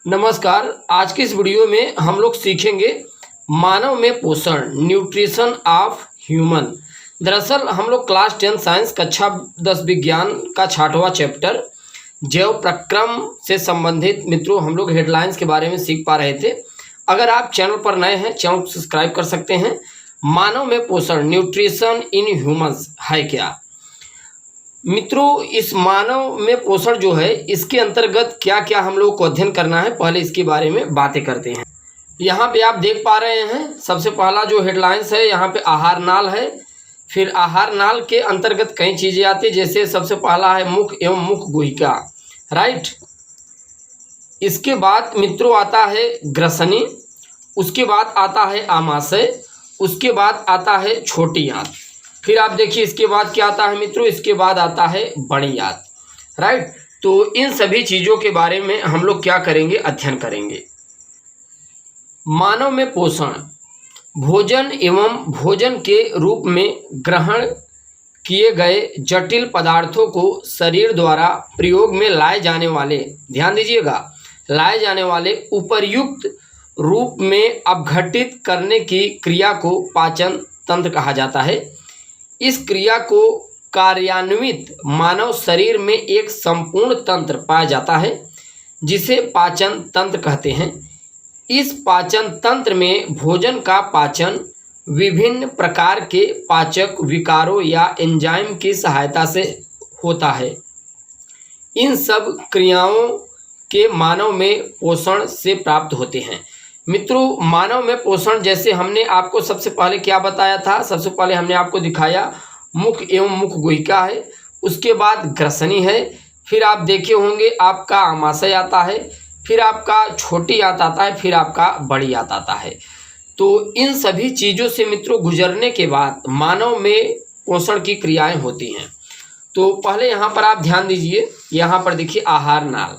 नमस्कार। आज की इस वीडियो में हम लोग सीखेंगे मानव में पोषण, न्यूट्रिशन ऑफ ह्यूमन। दरअसल हम लोग क्लास 10 साइंस कक्षा 10 विज्ञान का 6वां चैप्टर जैव प्रक्रम से संबंधित मित्रों हम लोग हेडलाइंस के बारे में सीख पा रहे थे। अगर आप चैनल पर नए हैं, चैनल को सब्सक्राइब कर सकते हैं। मानव में पोषण, न्यूट्रिशन इन ह्यूमन्स है क्या मित्रों? इस मानव में पोषण जो है, इसके अंतर्गत क्या क्या हम लोग को अध्ययन करना है, पहले इसके बारे में बातें करते हैं। यहाँ पे आप देख पा रहे हैं, सबसे पहला जो हेडलाइंस है यहाँ पे आहार नाल है। फिर आहार नाल के अंतर्गत कई चीज़ें आती है, जैसे सबसे पहला है मुख एवं मुख गुहिका, राइट। इसके बाद मित्रों आता है ग्रसनी, उसके बाद आता है आमाशय, उसके बाद आता है छोटी आंत। फिर आप देखिए इसके बाद क्या आता है मित्रों, इसके बाद आता है बड़ी आंत, राइट। तो इन सभी चीज़ों के बारे में हम लोग क्या करेंगे, अध्ययन करेंगे। मानव में पोषण, भोजन एवं भोजन के रूप में ग्रहण किए गए जटिल पदार्थों को शरीर द्वारा प्रयोग में लाए जाने वाले, ध्यान दीजिएगा, लाए जाने वाले उपर्युक्त रूप में अपघटित करने की क्रिया को पाचन तंत्र कहा जाता है। इस क्रिया को कार्यान्वित मानव शरीर में एक संपूर्ण तंत्र पाया जाता है, जिसे पाचन तंत्र कहते हैं। इस पाचन तंत्र में भोजन का पाचन विभिन्न प्रकार के पाचक विकारों या एंजाइम की सहायता से होता है। इन सब क्रियाओं के मानव में पोषण से प्राप्त होते हैं। मित्रों, मानव में पोषण जैसे हमने आपको सबसे पहले क्या बताया था, सबसे पहले हमने आपको दिखाया मुख एवं मुख गुहिका है, उसके बाद ग्रसनी है, फिर आप देखे होंगे आपका आमाशय आता है, फिर आपका छोटी आंत आता है, फिर आपका बड़ी आंत आता है। तो इन सभी चीज़ों से मित्रों गुजरने के बाद मानव में पोषण की क्रियाएं होती हैं। तो पहले यहाँ पर आप ध्यान दीजिए, यहाँ पर देखिए आहार नाल।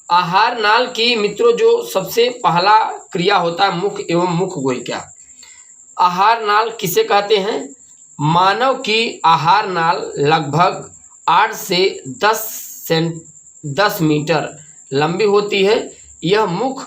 आहार नाल की मित्रों जो सबसे पहला क्रिया होता है मुख एवं मुख गुहिका। आहार नाल किसे कहते हैं? मानव की आहार नाल लगभग 8 से 10 मीटर लंबी होती है। यह मुख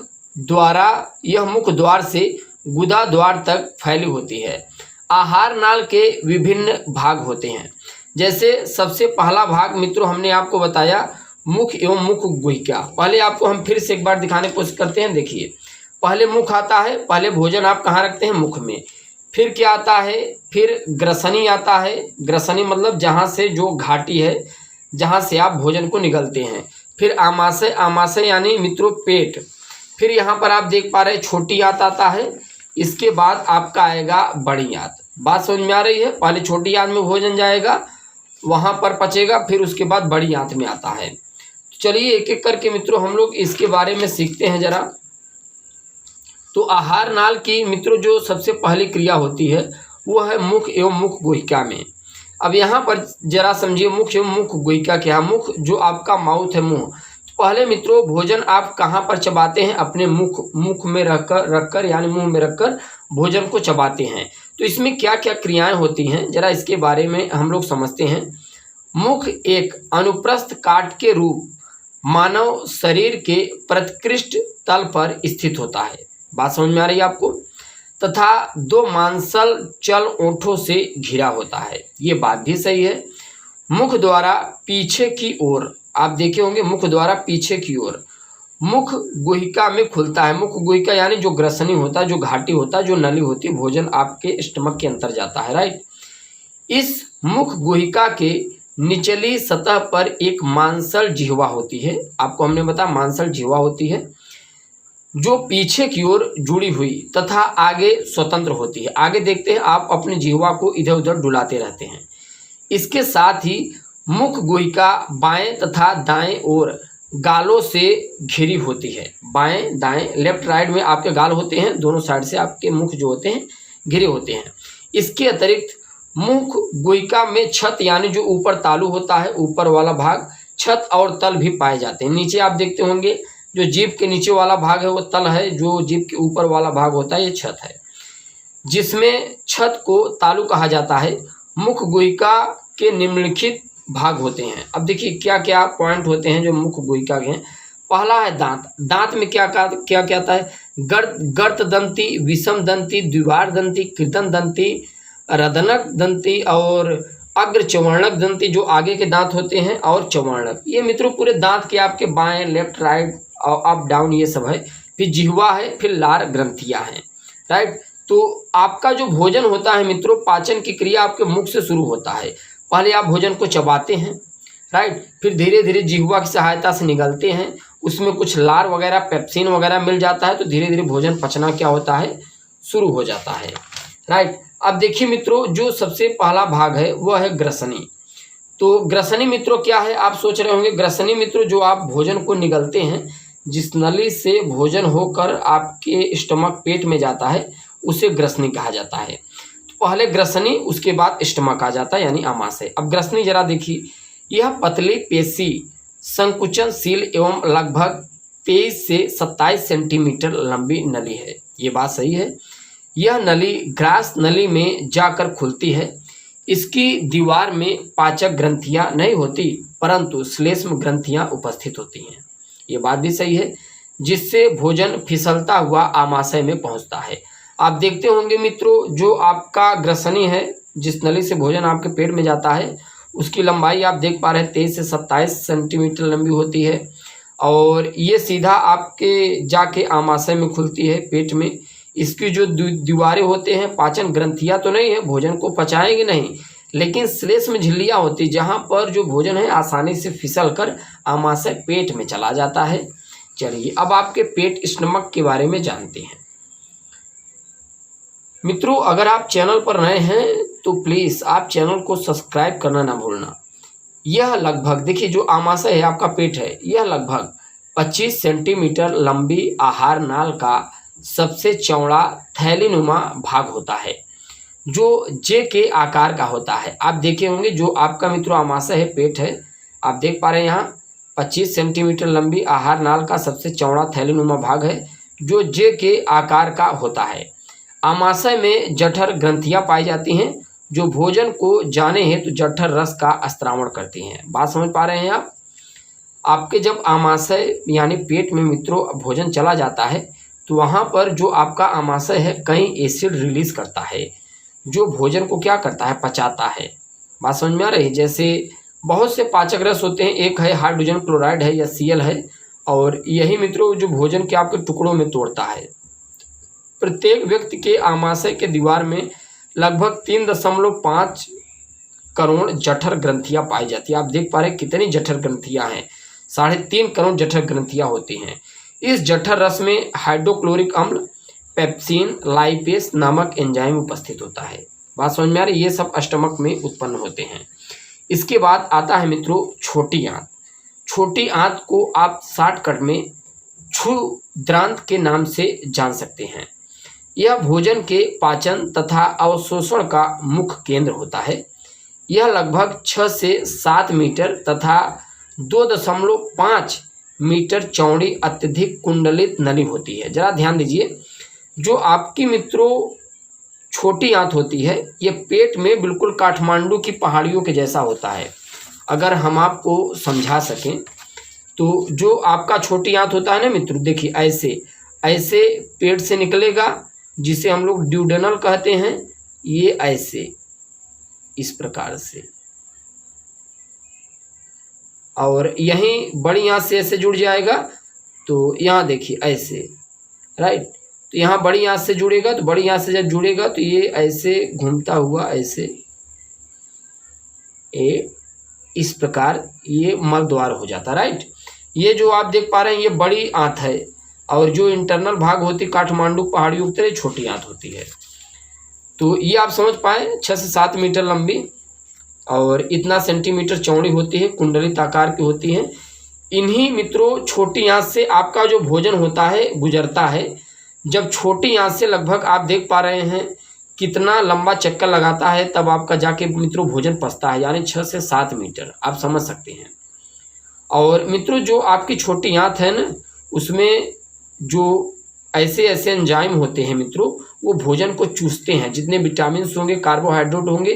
द्वार से गुदा द्वार तक फैली होती है। आहार नाल के विभिन्न भाग होते हैं, जैसे सबसे पहला भाग मित्रों हमने आपको बताया मुख एवं मुख गुहिका। पहले आपको हम फिर से एक बार दिखाने की कोशिश करते हैं। देखिए, पहले मुख आता है, पहले भोजन आप कहाँ रखते हैं, मुख में। फिर क्या आता है, फिर ग्रसनी आता है। ग्रसनी मतलब जहाँ से जो घाटी है, जहाँ से आप भोजन को निगलते हैं। फिर आमाशय, आमाशय यानी मित्रों पेट। फिर यहाँ पर आप देख पा रहे हैं छोटी आंत आता है। इसके बाद आपका आएगा बड़ी आंत। बात समझ में आ रही है? पहले छोटी आंत में भोजन जाएगा, वहाँ पर पचेगा, फिर उसके बाद बड़ी आंत में आता है। चलिए एक एक करके मित्रों हम लोग इसके बारे में सीखते हैं जरा। तो आहार नाल की मित्रों जो सबसे पहली क्रिया होती है वो है मुख एवं मुख गुहिका में। अब यहाँ पर जरा समझिए मुख एवं मुख गुहिका क्या। मुख जो आपका माउथ है, मुंह। तो पहले मित्रों भोजन आप कहाँ पर चबाते हैं? अपने मुख में रखकर यानी मुंह में रखकर भोजन को चबाते हैं। तो इसमें क्या क्या क्रियाएं होती हैं, जरा इसके बारे में हम लोग समझते हैं। मुख एक अनुप्रस्थ काट के रूप मानव शरीर के प्रतिकृष्ट तल पर स्थित होता है। बात समझ में आ रही है आपको? तथा 2 मांसल चल ओंठों से घिरा होता है। ये बात भी सही है। मुख द्वारा पीछे की ओर, आप देखे होंगे मुख द्वारा पीछे की ओर मुख गुहिका में खुलता है। मुख गुहिका यानी जो ग्रसनी होता है, जो घाटी होता है, जो नली होती है, भोजन आपके स्टमक के अंदर जाता है, राइट। इस मुख गुहिका के निचली सतह पर एक मांसल जिह्वा होती है। आपको हमने बताया मांसल जिह्वा होती है, जो पीछे की ओर जुड़ी हुई तथा आगे स्वतंत्र होती है। आगे देखते हैं, आप अपने जिह्वा को इधर उधर डुलाते रहते हैं। इसके साथ ही मुख गुहिका बाएं तथा दाएं ओर गालों से घिरी होती है। बाएं दाएं, लेफ्ट राइट में आपके गाल होते हैं, दोनों साइड से आपके मुख जो होते हैं घिरे होते हैं। इसके अतिरिक्त मुख गुहिका में छत यानी जो ऊपर तालू होता है, ऊपर वाला भाग, छत और तल भी पाए जाते हैं। नीचे आप देखते होंगे जो जीभ के नीचे वाला भाग है वो तल है, जो जीभ के ऊपर वाला भाग होता है ये छत है, जिसमें छत को तालू कहा जाता है। मुख गुहिका के निम्नलिखित भाग होते हैं। अब देखिए क्या क्या पॉइंट होते हैं जो मुख गुहिका के हैं। पहला है दांत। दांत में क्या क्या कहता है? गर्त दंती, विषम दंती, द्विवार दंती, कृदंत दंती, रदनक दंती और अग्र चवर्णक दंती, जो आगे के दांत होते हैं, और चवर्णक। ये मित्रों पूरे दांत के आपके बाएं, लेफ्ट, राइट और अप डाउन ये सब है। फिर जिह्वा है, फिर लार ग्रंथियां हैं, राइट। तो आपका जो भोजन होता है मित्रों, पाचन की क्रिया आपके मुख से शुरू होता है। पहले आप भोजन को चबाते हैं, राइट, फिर धीरे धीरे जिह्वा की सहायता से निगलते हैं, उसमें कुछ लार वगैरह, पेप्सिन वगैरह मिल जाता है, तो धीरे धीरे भोजन पचना क्या होता है, शुरू हो जाता है, राइट। अब देखिए मित्रों, जो सबसे पहला भाग है वह है ग्रसनी। तो ग्रसनी मित्रों क्या है, आप सोच रहे होंगे। ग्रसनी मित्रों जो आप भोजन को निगलते हैं, जिस नली से भोजन होकर आपके स्टमक, पेट में जाता है, उसे ग्रसनी कहा जाता है। तो पहले ग्रसनी, उसके बाद स्टमक आ जाता है, यानी आमाशय। अब ग्रसनी जरा देखिए, यह पतली पेशी संकुचनशील एवं लगभग 23 से 27 सेंटीमीटर लंबी नली है। ये बात सही है। यह नली ग्रास नली में जाकर खुलती है। इसकी दीवार में पाचक ग्रंथियां नहीं होती, परंतु श्लेष्म ग्रंथियां उपस्थित होती हैं। ये बात भी सही है, जिससे भोजन फिसलता हुआ आमाशय में पहुंचता है। आप देखते होंगे मित्रों, जो आपका ग्रसनी है, जिस नली से भोजन आपके पेट में जाता है, उसकी लंबाई आप देख पा रहे हैं 23 से 27 सेंटीमीटर लंबी होती है, और ये सीधा आपके जाके आमाशय में खुलती है, पेट में। इसकी जो दीवारें होते हैं, पाचन ग्रंथियां तो नहीं है, भोजन को पचाएंगे नहीं, लेकिन श्लेष्म झिल्लियां होती, जहां पर जो भोजन है आसानी से फिसल कर आमाशय, पेट में चला जाता है। चलिए अब आपके पेट, स्टमक के बारे में जानते हैं। मित्रों अगर आप चैनल पर नए हैं तो प्लीज़ आप चैनल को सब्सक्राइब करना ना भूलना। यह लगभग, देखिए जो आमाशय है, आपका पेट है, यह लगभग 25 सेंटीमीटर लंबी आहार नाल का सबसे चौड़ा थैलीनुमा भाग होता है, जो जे के आकार का होता है। आप देखे होंगे, जो आपका मित्रों आमाशय है, पेट है, आप देख पा रहे हैं यहाँ 25 सेंटीमीटर लंबी आहार नाल का सबसे चौड़ा थैलीनुमा भाग है, जो जे के आकार का होता है। आमाशय में जठर ग्रंथियां पाई जाती हैं, जो भोजन को जाने हेतु जठर रस का स्त्रावण करती हैं। बात समझ पा रहे हैं आप? आपके जब आमाशय यानी पेट में मित्रों भोजन चला जाता है, तो वहाँ पर जो आपका आमाशय है, कई एसिड रिलीज करता है, जो भोजन को क्या करता है, पचाता है। बात समझ में आ रही है? जैसे बहुत से पाचक रस होते हैं, एक है हाइड्रोजन क्लोराइड है या Cl है, और यही मित्रों जो भोजन के आपके टुकड़ों में तोड़ता है। प्रत्येक व्यक्ति के आमाशय के दीवार में लगभग 3.5 करोड़ जठर ग्रंथियां पाई जाती है। आप देख पा रहे हैं कितनी जठर ग्रंथियां हैं, 3.5 करोड़ जठर ग्रंथियां होती हैं। इस जठर रस में हाइड्रोक्लोरिक अम्ल, पेप्सिन, लाइपेस नामक एंजाइम उपस्थित होता है। बात समझ में आ रही है? ये सब स्टमक में उत्पन्न होते हैं। इसके बाद आता है मित्रों छोटी आंत। छोटी आंत को आप शॉर्टकट में क्षुद्रांत के नाम से जान सकते हैं। यह भोजन के पाचन तथा अवशोषण का मुख्य केंद्र होता है। यह लगभग 6 से 7 मीटर तथा 2.5 मीटर चौड़ी अत्यधिक कुंडलित नली होती है। जरा ध्यान दीजिए, जो आपकी मित्रों छोटी आंत होती है, ये पेट में बिल्कुल काठमांडू की पहाड़ियों के जैसा होता है। अगर हम आपको समझा सकें तो जो आपका छोटी आंत होता है ना मित्रों, देखिए ऐसे ऐसे पेट से निकलेगा, जिसे हम लोग ड्यूडेनल कहते हैं। ये ऐसे इस प्रकार से, और यहीं बड़ी आंत से ऐसे जुड़ जाएगा, तो यहाँ देखिए ऐसे, राइट। तो यहाँ बड़ी आंत से जुड़ेगा, तो बड़ी आंत से जब जुड़ेगा तो ये ऐसे घूमता हुआ ऐसे इस प्रकार ये मल द्वार हो जाता, राइट। ये जो आप देख पा रहे हैं ये बड़ी आंत है, और जो इंटरनल भाग होती है काठमांडू पहाड़ियों की तरह छोटी आंत होती है। तो ये आप समझ पाए, 6 से 7 मीटर लंबी और इतना सेंटीमीटर चौड़ी होती है, कुंडलित आकार की होती है। इन्हीं मित्रों छोटी आंत से आपका जो भोजन होता है गुजरता है। जब छोटी आंत से लगभग आप देख पा रहे हैं कितना लंबा चक्कर लगाता है, तब आपका जाके मित्रों भोजन पचता है, यानी 6 से 7 मीटर, आप समझ सकते हैं। और मित्रों जो आपकी छोटी आंत है ना, उसमें जो ऐसे ऐसे एंजाइम होते हैं मित्रों, वो भोजन को चूसते हैं। जितने विटामिन होंगे, कार्बोहाइड्रेट होंगे,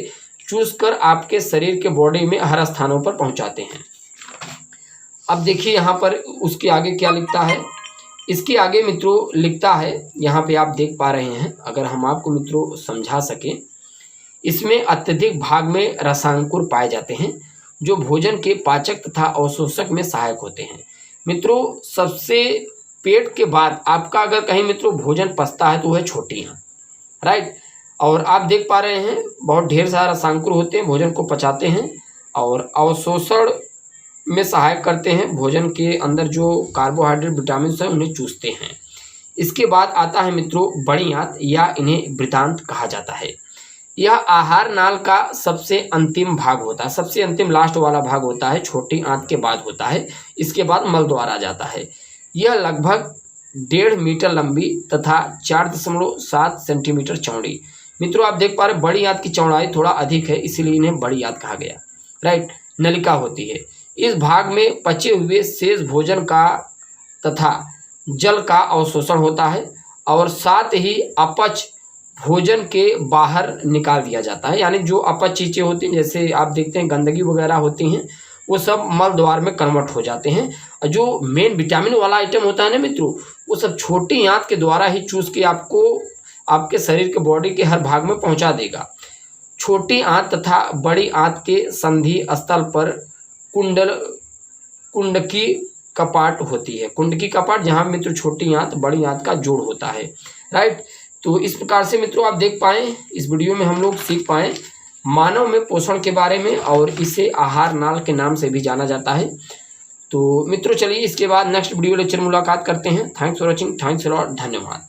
चूस कर आपके शरीर के बॉडी में हर स्थानों पर पहुंचाते हैं। अब देखिए यहाँ पर उसके आगे क्या लिखता है। इसके आगे मित्रों लिखता है, यहाँ पे आप देख पा रहे हैं, अगर हम आपको मित्रों समझा सकें, इसमें अत्यधिक भाग में रसांकुर पाए जाते हैं जो भोजन के पाचक तथा अवशोषक में सहायक होते हैं। मित्रों सबसे पेट के बाद आपका अगर कहीं मित्रों भोजन पचता है तो वह छोटी आंत, राइट। और आप देख पा रहे हैं बहुत ढेर सारा रसांकुर होते हैं, भोजन को पचाते हैं और अवशोषण में सहायक करते हैं, भोजन के अंदर जो कार्बोहाइड्रेट विटामिन है उन्हें चूसते हैं। इसके बाद आता है मित्रों बड़ी आंत, या इन्हें वृत्तांत कहा जाता है। यह आहार नाल का सबसे अंतिम भाग होता है, सबसे अंतिम लास्ट वाला भाग होता है, छोटी आंत के बाद होता है। इसके बाद मल द्वार आ जाता है। यह लगभग 1.5 मीटर लंबी तथा 4.7 सेंटीमीटर चौड़ी। मित्रों आप देख पा रहे बड़ी आंत की चौड़ाई थोड़ा अधिक है, इसीलिए इन्हें बड़ी आंत कहा गया, राइट। नलिका होती है। इस भाग में पचे हुए शेष भोजन का तथा जल का अवशोषण होता है और साथ ही अपच भोजन के बाहर निकाल दिया जाता है। यानी जो अपच चीज़ें होती हैं, जैसे आप देखते हैं गंदगी वगैरह होती हैं, वो सब मल द्वार में कन्वर्ट हो जाते हैं। और जो मेन विटामिन वाला आइटम होता है ना मित्रों, वो सब छोटी आंत के द्वारा ही चूस के आपको आपके शरीर के बॉडी के हर भाग में पहुंचा देगा। छोटी आंत तथा बड़ी आंत के संधि स्थल पर कुंडकी कपाट होती है। कुंडकी कपाट जहाँ मित्रों छोटी आंत बड़ी आंत का जोड़ होता है, राइट। तो इस प्रकार से मित्रों आप देख पाएँ, इस वीडियो में हम लोग सीख पाएँ मानव में पोषण के बारे में, और इसे आहार नाल के नाम से भी जाना जाता है। तो मित्रों चलिए इसके बाद नेक्स्ट वीडियो लेक्चर मुलाकात करते हैं। Thanks for watching, thanks a lot, धन्यवाद।